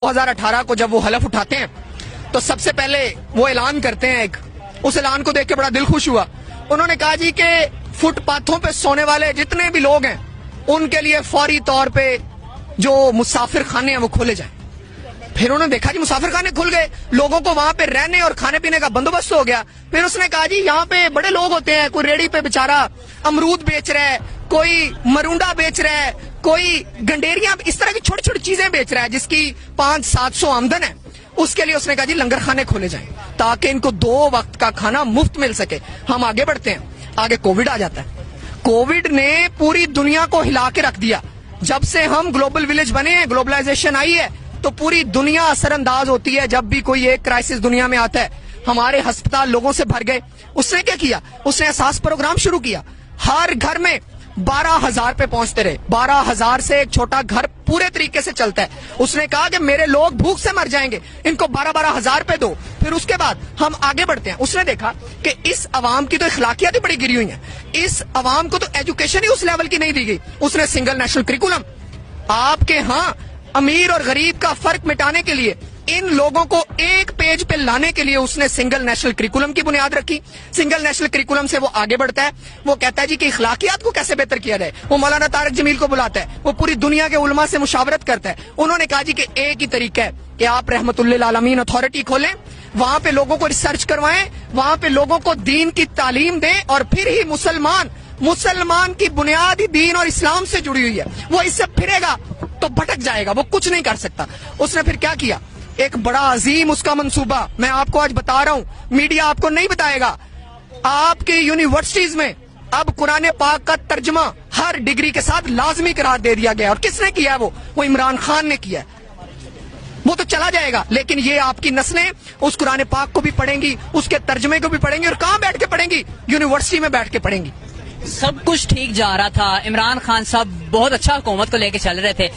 2018 को जब वो हलफ उठाते हैं तो सबसे पहले वो ऐलान करते हैं उस ऐलान को देख के बड़ा दिल खुश हुआ। उन्होंने कहा जी कि फुटपाथों पे सोने वाले जितने भी लोग हैं उनके लिए फौरी तौर पे जो मुसाफिर खाने हैं वो खोले जाएं। फिर उन्होंने देखा जी मुसाफिर खाने खुल गए, लोगों को वहां पे रहने और खाने पीने का बंदोबस्त हो गया। फिर उसने कहा जी यहाँ पे बड़े लोग होते हैं, कोई रेडी पे बेचारा अमरूद बेच रहा है, कोई मरुंडा बेच रहा है, कोई गंडेरियां, इस तरह की छोटी छोटी चीजें बेच रहा है जिसकी 500-700 आमदन है। उसके लिए उसने कहा जी लंगर खाने खोले जाएं ताकि इनको 2 वक्त का खाना मुफ्त मिल सके। हम आगे बढ़ते हैं, आगे कोविड आ जाता है। कोविड ने पूरी दुनिया को हिला के रख दिया। जब से हम ग्लोबल विलेज बने हैं, ग्लोबलाइजेशन आई है, तो पूरी दुनिया असरअंदाज होती है जब भी कोई एक क्राइसिस दुनिया में आता है। हमारे अस्पताल लोगों से भर गए। उसने क्या किया? उसने एहसास प्रोग्राम शुरू किया। हर घर में 12,000 पे पहुंचते रहे। 12,000 से एक छोटा घर पूरे तरीके से चलता है। उसने कहा कि मेरे लोग भूख से मर जाएंगे, इनको 12,000 पे दो। फिर उसके बाद हम आगे बढ़ते हैं। उसने देखा कि इस अवाम की तो इखलाकियात ही बड़ी गिरी हुई है, इस अवाम को तो एजुकेशन ही उस लेवल की नहीं दी गई। उसने सिंगल नेशनल करिकुलम, आपके यहाँ अमीर और गरीब का फर्क मिटाने के लिए, इन लोगों को एक पेज पे लाने के लिए उसने सिंगल नेशनल करिकुलम की बुनियाद रखी। सिंगल नेशनल करिकुलम से वो आगे बढ़ता है। वो कहता है जी कि इखलाकियात को कैसे बेहतर किया जाए। वो मौलाना तारिक जमील को बुलाता है, वो पूरी दुनिया के उलमा से मुशावरत करता है। उन्होंने कहा जी कि एक ही तरीका है कि आप रहमतुल्लिल आलमीन अथॉरिटी खोलें, वहां पे लोगों को रिसर्च करवाएं, वहां पे लोगों को दीन की तालीम दें, और फिर ही मुसलमान की बुनियादी दीन और इस्लाम से जुड़ी हुई है, वो इससे फिरेगा तो भटक जाएगा, वो कुछ नहीं कर सकता। उसने फिर क्या किया? एक बड़ा अजीम उसका मंसूबा मैं आपको आज बता रहा हूं, मीडिया आपको नहीं बताएगा। आपके यूनिवर्सिटीज में अब कुरान पाक का तर्जमा हर डिग्री के साथ लाजमी करार दे दिया गया। और किसने किया है? वो इमरान खान ने किया है। वो तो चला जाएगा, लेकिन ये आपकी नस्लें उस कुरान पाक को भी पढ़ेंगी, उसके तर्जमे को भी पढ़ेंगी। और कहां बैठ के पढ़ेंगी? यूनिवर्सिटी में बैठ के पढ़ेंगी। सब कुछ ठीक जा रहा था, इमरान खान साहब बहुत अच्छा हुकूमत को लेके चल रहे थे।